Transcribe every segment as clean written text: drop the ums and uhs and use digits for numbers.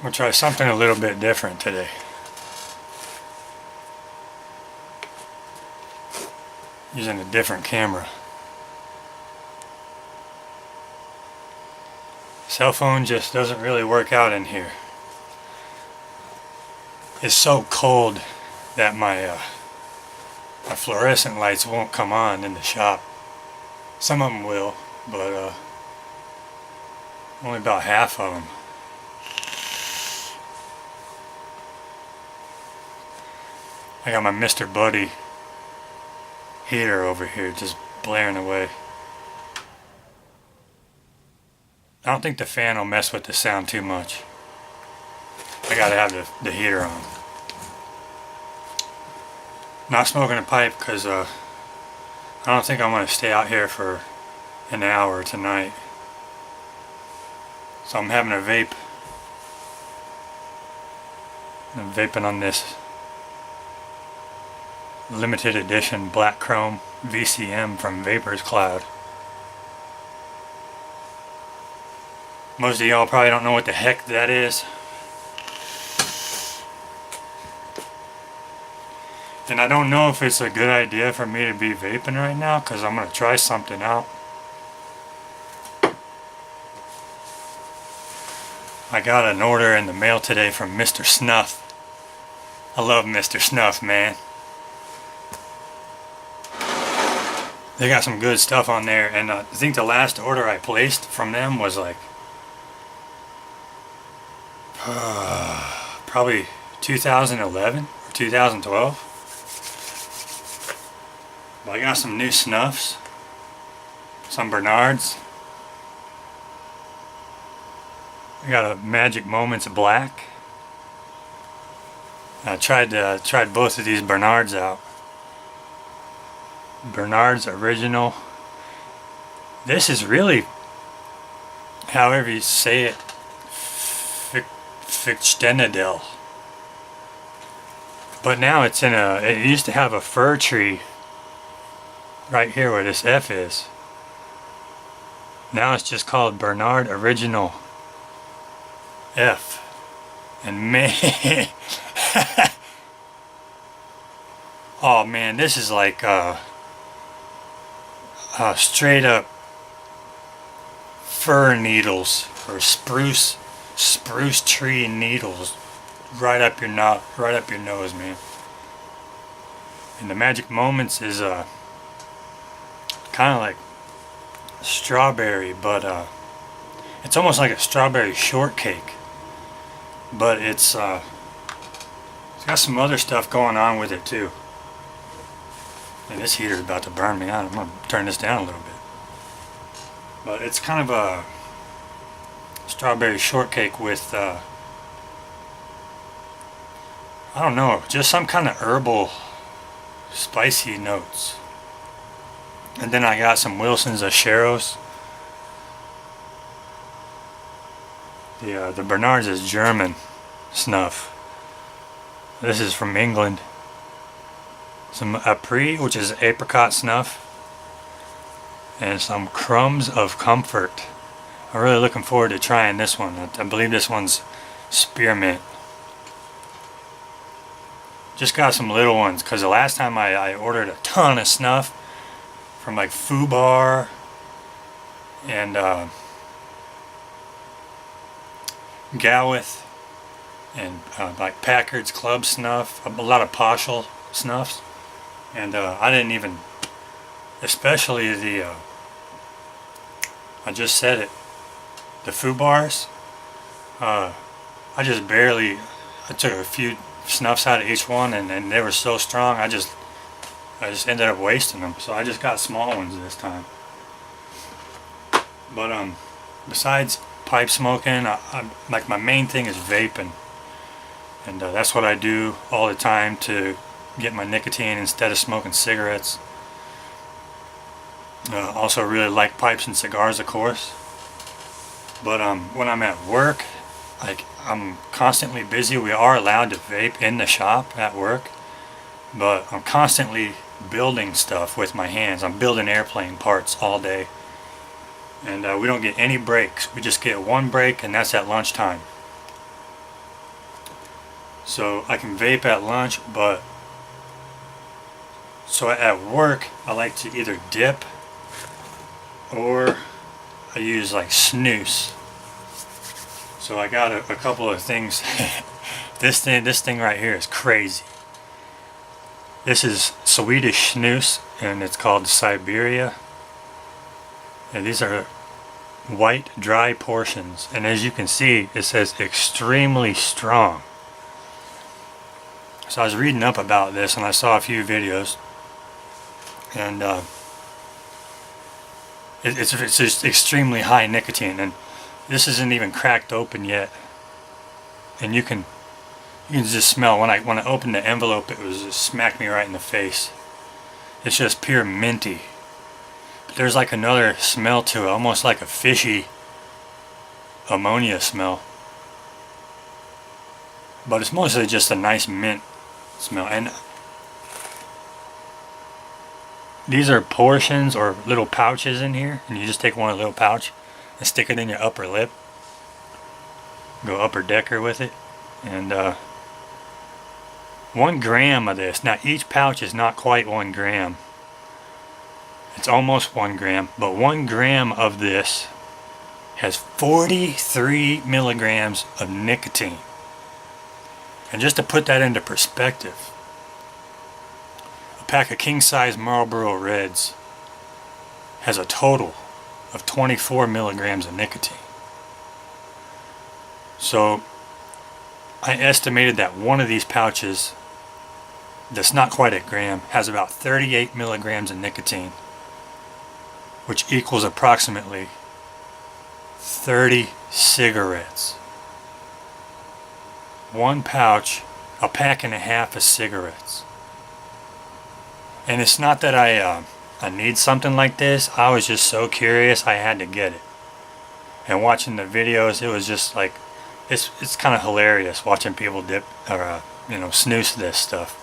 We'll try something a little bit different today. Using a different camera. Cell phone just doesn't really work out in here. It's so cold that my fluorescent lights won't come on in the shop. Some of them will, but only about half of them. I got my Mr. Buddy heater over here just blaring away. I don't think the fan will mess with the sound too much. I gotta have the heater on. Not smoking a pipe because I don't think I'm gonna stay out here for an hour tonight. So I'm having a vape. I'm vaping on this limited edition black chrome VCM from Vapor's Cloud. Most of y'all probably don't know what the heck that is. And I don't know if it's a good idea for me to be vaping right now because I'm going to try something out. I got an order in the mail today from Mr. Snuff. I love Mr. Snuff, man. They got some good stuff on there, and I think the last order I placed from them was like probably 2011 or 2012. But I got some new snuffs, some Bernards. I got a Magic Moments Black. I tried both of these Bernards out. Bernard's Original. This is really, however you say it, Fichtenadel. But now it's in a, it used to have a fir tree right here where this F is. Now it's just called Bernard Original F. And man, oh man, this is like straight up fir needles or spruce tree needles right up your nose, man. And the Magic Moments is kind of like strawberry, but it's almost like a strawberry shortcake, but it's got some other stuff going on with it too. And this heater's about to burn me out. I'm going to turn this down a little bit. But it's kind of a strawberry shortcake with, I don't know, just some kind of herbal spicy notes. And then I got some Wilson's Acheros. The Bernard's is German snuff. This is from England. Some Apres, which is apricot snuff, and some Crumbs of Comfort. I'm really looking forward to trying this one. I believe this one's spearmint. Just got some little ones because the last time I ordered a ton of snuff from like Fubar and Gowith and like Packard's Club Snuff, a lot of Poshel snuffs. And I didn't even, especially the, I just said it, the Fubars, I just barely, I took a few snuffs out of each one, and they were so strong, I just ended up wasting them. So I just got small ones this time. But besides pipe smoking, like my main thing is vaping. And that's what I do all the time to get my nicotine instead of smoking cigarettes. Also really like pipes and cigars, of course. But when I'm at work, like I'm constantly busy. We are allowed to vape in the shop at work, but I'm constantly building stuff with my hands. I'm building airplane parts all day, and we don't get any breaks. We just get one break, and that's at lunchtime. So I can vape at lunch, but so at work I like to either dip or I use like snus. So I got a couple of things. This thing right here is crazy. This is Swedish snus and it's called Siberia. And these are white dry portions, and as you can see it says extremely strong. So I was reading up about this and I saw a few videos, and it's just extremely high nicotine, and this isn't even cracked open yet, and you can just smell when I opened the envelope, it was just smacked me right in the face. It's just pure minty. There's like another smell to it, almost like a fishy ammonia smell. But it's mostly just a nice mint smell. And these are portions or little pouches in here, and you just take one little pouch and stick it in your upper lip. Go upper decker with it. And 1 gram of this. Now each pouch is not quite 1 gram. It's almost 1 gram, but 1 gram of this has 43 milligrams of nicotine. And just to put that into perspective, a pack of king-size Marlboro Reds has a total of 24 milligrams of nicotine. So I estimated that one of these pouches that's not quite a gram has about 38 milligrams of nicotine, which equals approximately 30 cigarettes. 1 pouch, a pack and a half of cigarettes. And it's not that I need something like this. I was just so curious I had to get it. And watching the videos, it was just like, it's kind of hilarious watching people dip or snooze this stuff.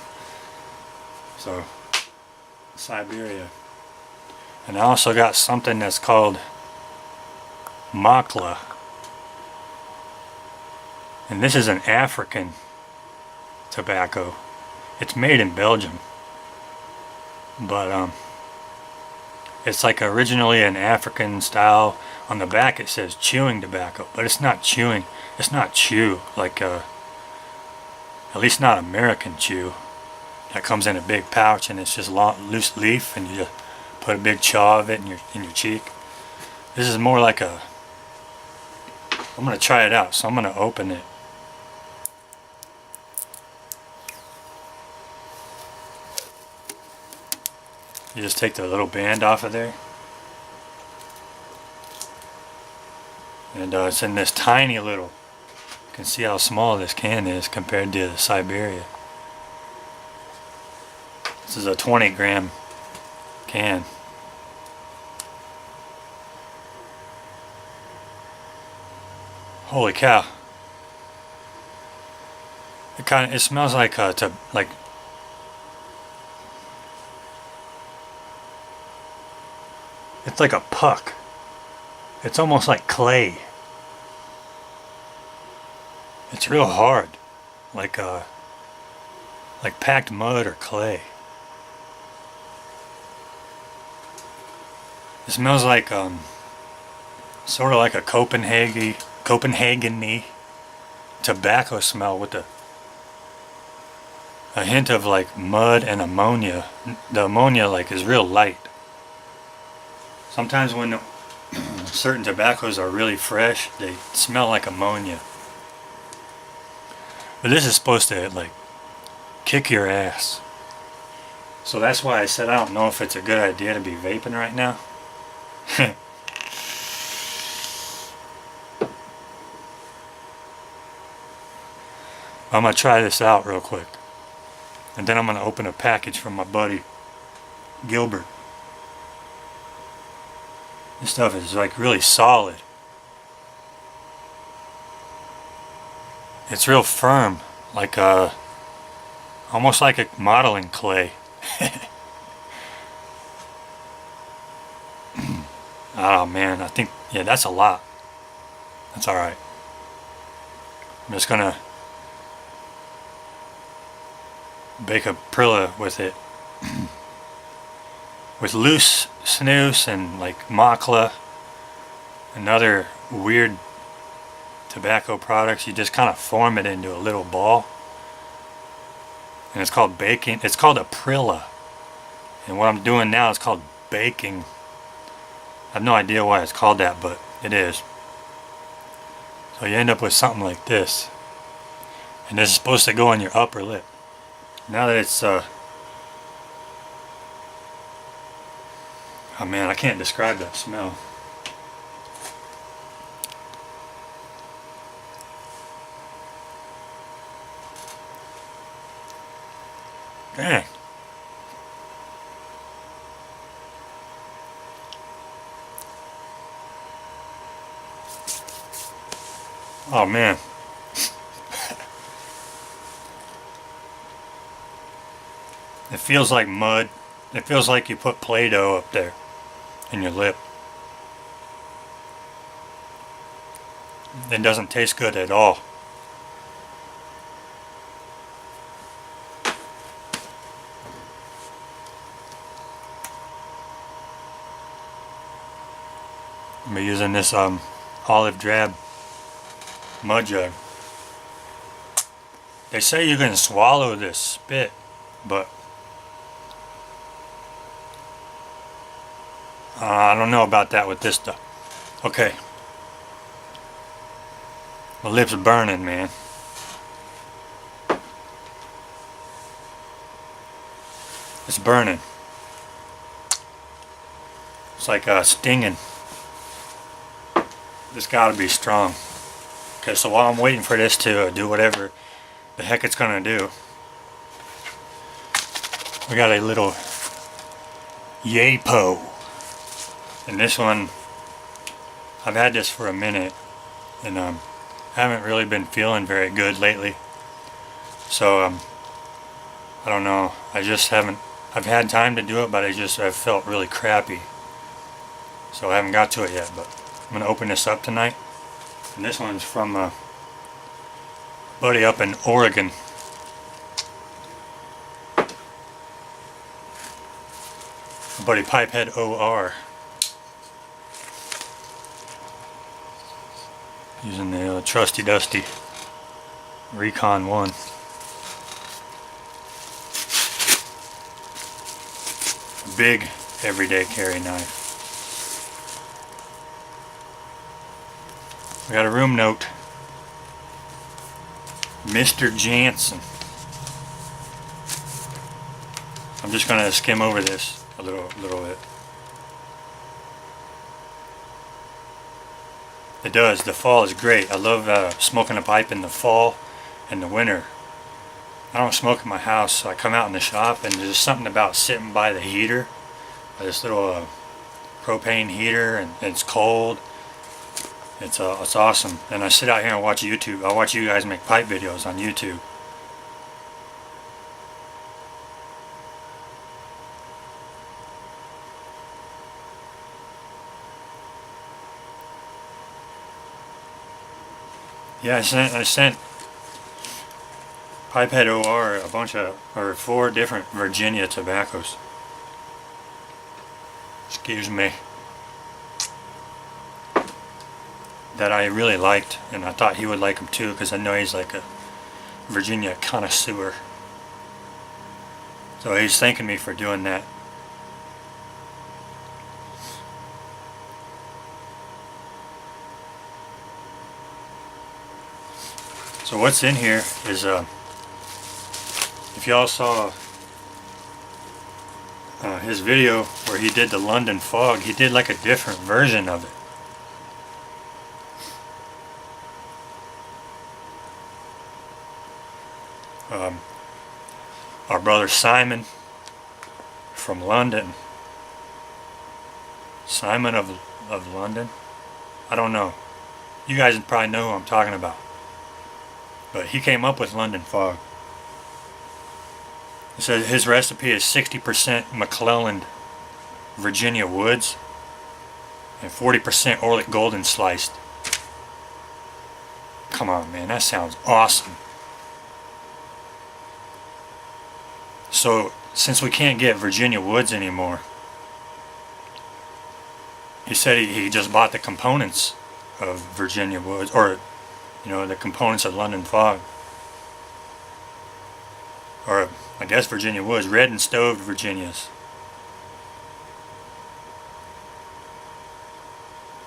So Siberia. And I also got something that's called Makla. And this is an African tobacco. It's made in Belgium. But it's like originally an African style. On the back it says chewing tobacco, but it's not chewing. It's not chew like at least not American chew. That comes in a big pouch and it's just loose leaf, and you just put a big chaw of it in your cheek. This is more like a. I'm gonna try it out, so I'm gonna open it. You just take the little band off of there, and it's in this tiny little. You can see how small this can is compared to the Siberia. This is a 20 gram can. Holy cow! It smells like it's like a puck. It's almost like clay. It's real hard, like packed mud or clay. It smells like sort of like a Copenhagen-y tobacco smell with a hint of like mud and ammonia. The ammonia like is real light. Sometimes when certain tobaccos are really fresh, they smell like ammonia. But this is supposed to like kick your ass. So that's why I said I don't know if it's a good idea to be vaping right now. I'm going to try this out real quick. And then I'm going to open a package from my buddy Gilbert. This stuff is like really solid. It's real firm, like almost like a modeling clay. Oh man, I think, yeah, that's a lot. That's alright. I'm just gonna bake a Prilla with it. With loose snus and like Makla and other weird tobacco products, you just kind of form it into a little ball. And it's called baking. It's called a Prilla. And what I'm doing now is called baking. I have no idea why it's called that, but it is. So you end up with something like this. And this is supposed to go on your upper lip. Now that it's oh man, I can't describe that smell. Dang. Oh man. It feels like mud. It feels like you put Play-Doh up there in your lip. It doesn't taste good at all. I'm using this olive drab mud jug. They say you can swallow this spit, but I don't know about that with this stuff. Okay. My lips are burning, man. It's burning. It's like stinging. This gotta be strong. Okay, so while I'm waiting for this to do whatever the heck it's gonna do, we got a little Yapo. And this one, I've had this for a minute, and haven't really been feeling very good lately. So I don't know. I just haven't. I've had time to do it, but I've felt really crappy. So I haven't got to it yet. But I'm gonna open this up tonight. And this one's from a buddy up in Oregon. My buddy PipeheadOR. Using the trusty dusty Recon 1. A big everyday carry knife. We got a room note. Mr. Jansen. I'm just gonna skim over this a little bit. It does. The fall is great. I love smoking a pipe in the fall and the winter. I don't smoke in my house, so I come out in the shop, and there's something about sitting by the heater, this little propane heater, and it's cold. It's awesome. And I sit out here and watch YouTube. I watch you guys make pipe videos on YouTube. Yeah, I sent PipeheadOR a bunch of, or 4 different Virginia tobaccos. Excuse me. That I really liked, and I thought he would like them too, because I know he's like a Virginia connoisseur. So he's thanking me for doing that. So what's in here is, if y'all saw his video where he did the London fog, he did like a different version of it. Our brother Simon from London. Simon of London? I don't know. You guys probably know who I'm talking about. But he came up with London fog. It says his recipe is 60% McClelland Virginia woods and 40% Orlick golden sliced. Come on, man, that sounds awesome. So since we can't get Virginia Woods anymore, he said he just bought the components of Virginia Woods, or the components of London Fog, or I guess Virginia Woods, red and stoved Virginias.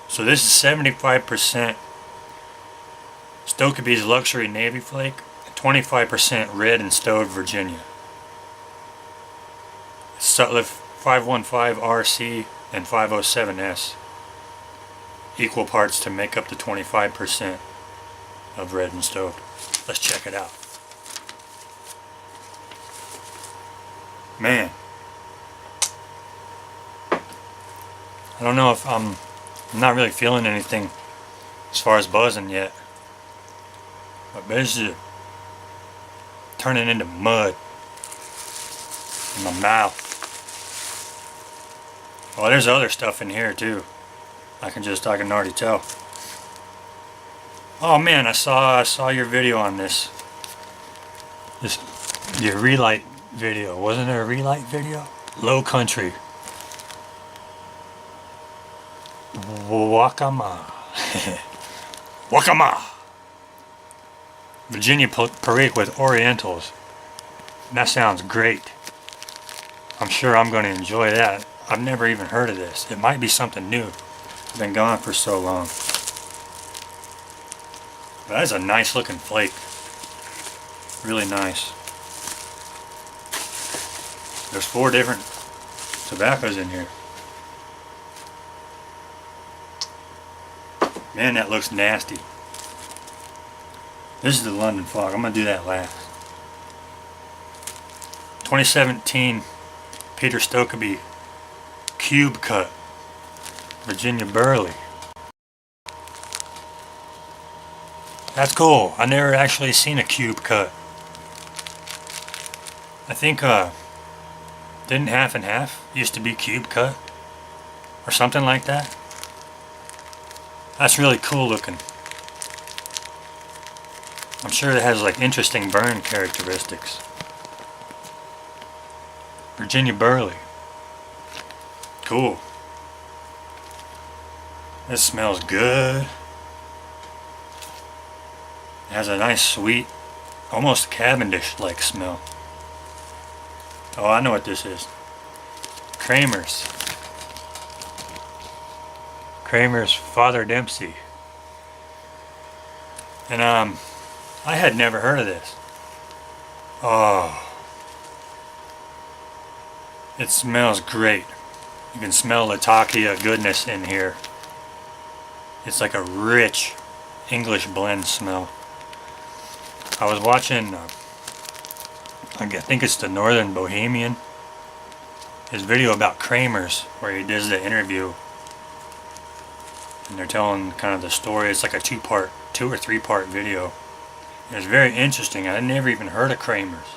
So this is 75% Stokkebye's Luxury Navy Flake, 25% red and stoved Virginia. Sutliff 515RC and 507S. Equal parts to make up the 25% of red and stoved. Let's check it out. Man. I don't know if I'm not really feeling anything as far as buzzing yet. But basically turning into mud in my mouth. Well, there's other stuff in here too. I can already tell. Oh man, I saw your video on this. Your relight video. Wasn't there a relight video? Low Country. Wakama. Wakama. Virginia Perique with Orientals. That sounds great. I'm sure I'm going to enjoy that. I've never even heard of this. It might be something new. I've been gone for so long. But that is a nice looking flake. Really nice. There's 4 different tobaccos in here. Man, that looks nasty. This is the London Fog. I'm going to do that last. 2017 Peter Stokkebye Cube Cut Virginia Burley. That's cool. I never actually seen a cube cut. I think didn't half and half used to be cube cut or something like that. That's really cool looking. I'm sure it has like interesting burn characteristics. Virginia Burley. Cool. This smells good. It has a nice sweet, almost Cavendish-like smell. Oh, I know what this is. Kramer's. Kramer's Father Dempsey. And I had never heard of this. Oh. It smells great. You can smell the Takia goodness in here. It's like a rich English blend smell. I was watching, I think it's the Northern Bohemian, his video about Kramer's, where he does the interview. And they're telling kind of the story. It's like a 2 or 3-part video. And it's very interesting. I never even heard of Kramer's.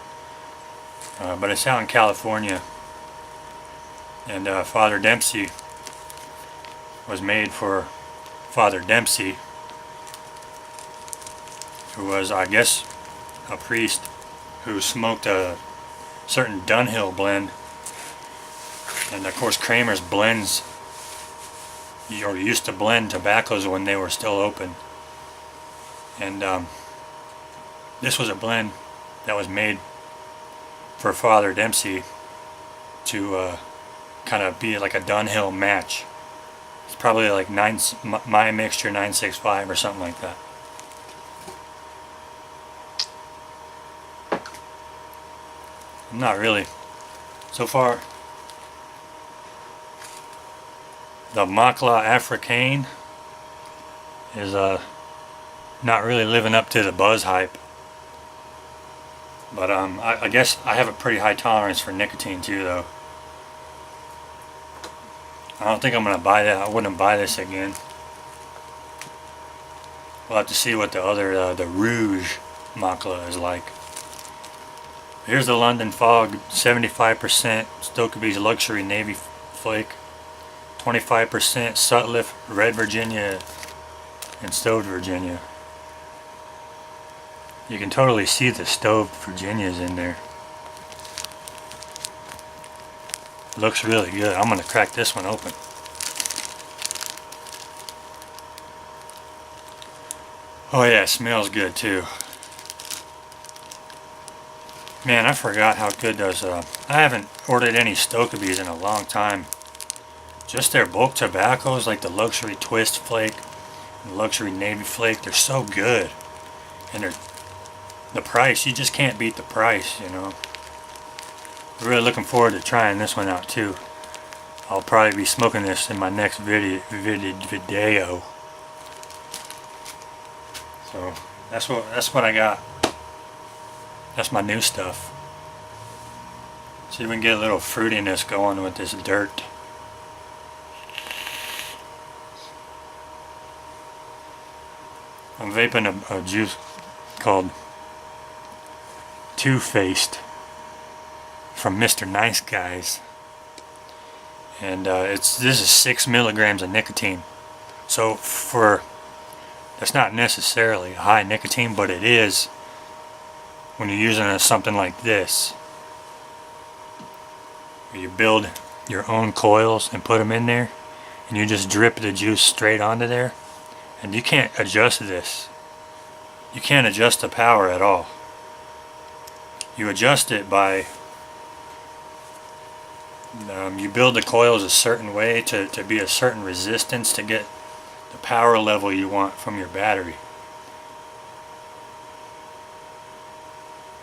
But it's out in California. And Father Dempsey was made for Father Dempsey, who was, I guess, a priest who smoked a certain Dunhill blend. And of course Kramer's blends, or used to blend tobaccos when they were still open. And this was a blend that was made for Father Dempsey to kind of be like a Dunhill match. It's probably like My Mixture 965 or something like that. Not really. So far, the Makla Africaine is not really living up to the buzz hype. But I guess I have a pretty high tolerance for nicotine too, though. I don't think I'm going to buy that. I wouldn't buy this again. We'll have to see what the other, the Rouge Makla is like. Here's the London Fog, 75% Stokkebye's Luxury Navy Flake, 25% Sutliff Red Virginia and Stoved Virginia. You can totally see the stoved Virginias in there. Looks really good. I'm gonna crack this one open. Oh yeah, it smells good too. Man, I forgot how good those, I haven't ordered any Stokabees in a long time. Just their bulk tobaccos, like the Luxury Twist Flake and the Luxury Navy Flake, they're so good. And they're, the price, you just can't beat the price, you know. Really looking forward to trying this one out too. I'll probably be smoking this in my next video. So that's what I got. That's my new stuff. See if we can get a little fruitiness going with this dirt. I'm vaping a juice called Two-Faced from Mr. Nice Guys, and this is 6 milligrams of nicotine. So that's not necessarily high nicotine, but it is when you're using something like this, where you build your own coils and put them in there, and you just drip the juice straight onto there, and you can't adjust this. You can't adjust the power at all. You adjust it by you build the coils a certain way to be a certain resistance to get the power level you want from your battery.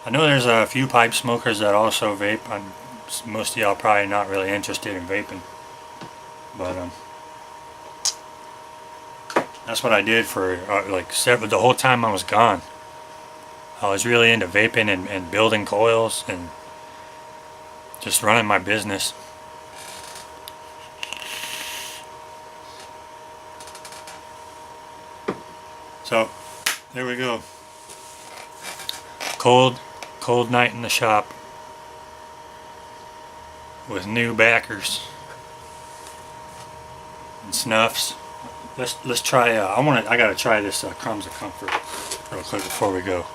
I know there's a few pipe smokers that also vape. Most of y'all probably not really interested in vaping, but that's what I did for the whole time I was gone. I was really into vaping and building coils and just running my business. So there we go. Cold night in the shop with new backers and snuffs. Let's try. I gotta try this Crumbs of Comfort real quick before we go.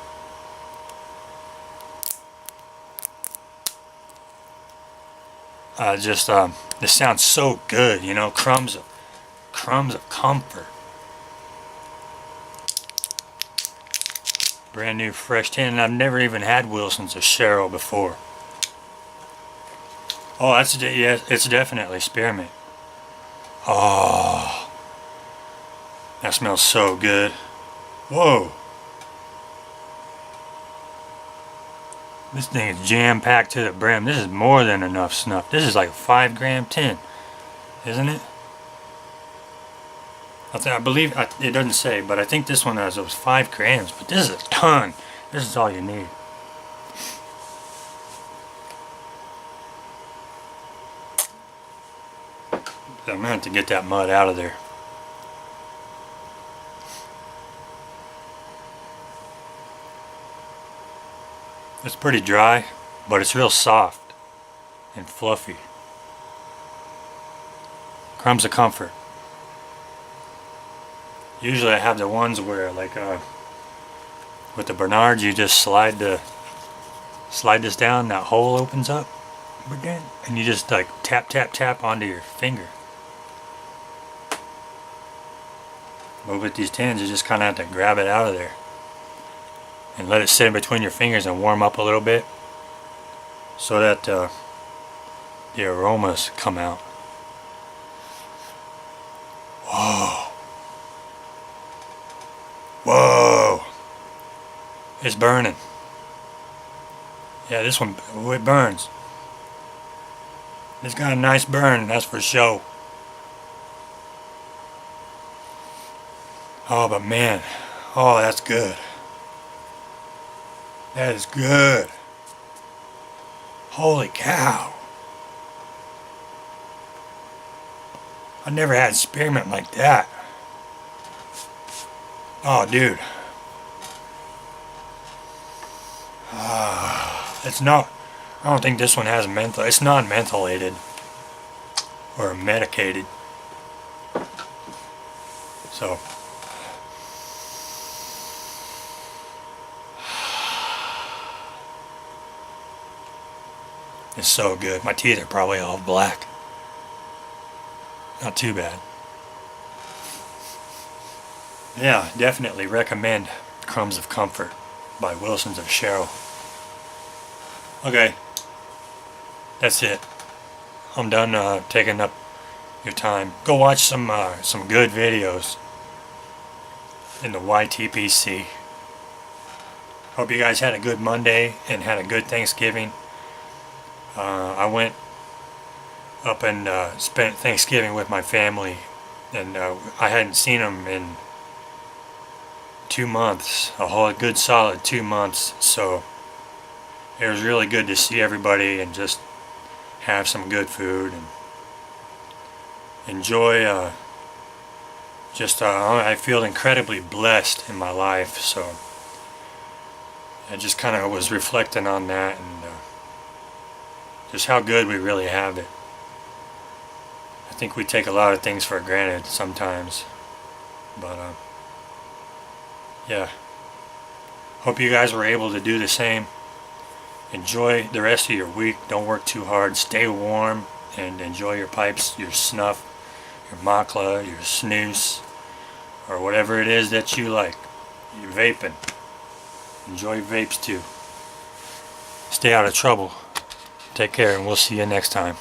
This sounds so good, you know. Crumbs of Comfort. Brand new fresh tin, and I've never even had Wilson's or Cheryl before. Oh, it's definitely spearmint. Oh, that smells so good. Whoa. This thing is jam-packed to the brim. This is more than enough snuff. This is like a 5-gram tin, isn't it? I believe, it doesn't say, but I think this one was 5 grams, but this is a ton. This is all you need. I'm going to have to get that mud out of there. It's pretty dry, but it's real soft and fluffy. Crumbs of Comfort. Usually I have the ones where, like, with the Bernards, you just slide this down, that hole opens up, and you just like tap onto your finger. But with these tins, you just kind of have to grab it out of there and let it sit in between your fingers and warm up a little bit, so that the aromas come out. Whoa. Whoa! It's burning. Yeah, this one, it burns. It's got a nice burn, that's for sure. Oh, but man, oh, that's good. That is good. Holy cow. I never had spearmint like that. Oh, dude. It's not, I don't think this one has menthol. It's not mentholated or medicated. So, It's so good. My teeth are probably all black. Not too bad. Yeah, definitely recommend Crumbs of Comfort by Wilsons of Cheryl. Okay, that's it. I'm done taking up your time. Go watch some good videos in the YTPC. Hope you guys had a good Monday and had a good Thanksgiving. I went up and spent Thanksgiving with my family, and I hadn't seen them in 2 months, a whole good solid 2 months, so it was really good to see everybody and just have some good food and enjoy. I feel incredibly blessed in my life, so I just kind of was reflecting on that and just how good we really have it. I think we take a lot of things for granted sometimes, but yeah. Hope you guys were able to do the same. Enjoy the rest of your week. Don't work too hard. Stay warm and enjoy your pipes, your snuff, your Makla, your snus, or whatever it is that you like. You're vaping. Enjoy vapes too. Stay out of trouble. Take care, and we'll see you next time.